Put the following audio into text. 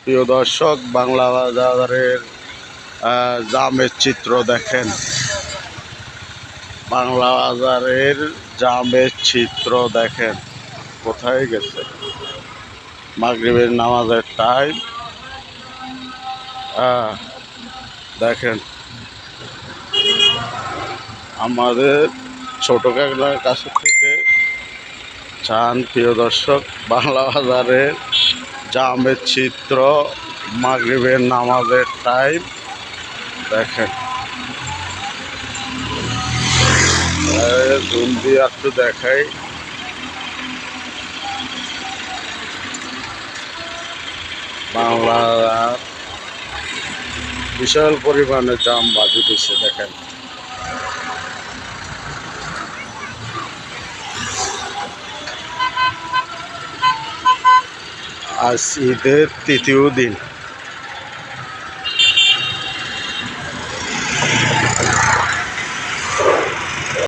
প্রিয় দর্শক, বাংলা বাজারের জামের চিত্র দেখেন। বাংলা বাজারের জামের চিত্র দেখেন। কোথায় গেছে? মাগরিবের নামাজের টাইম। দেখেন, আমাদের ছোট কাকলার কাছে থেকে চান প্রিয় দর্শক, বাংলা বাজারের জামের চিত্র, মাগরিবের নামাজের টাইম দেখেন। জুম দিয়ে একটু দেখাই। বাংলার বিশাল পরিমাণে জাম বাজি দিচ্ছে দেখেন। আজ ঈদের তৃতীয় দিন।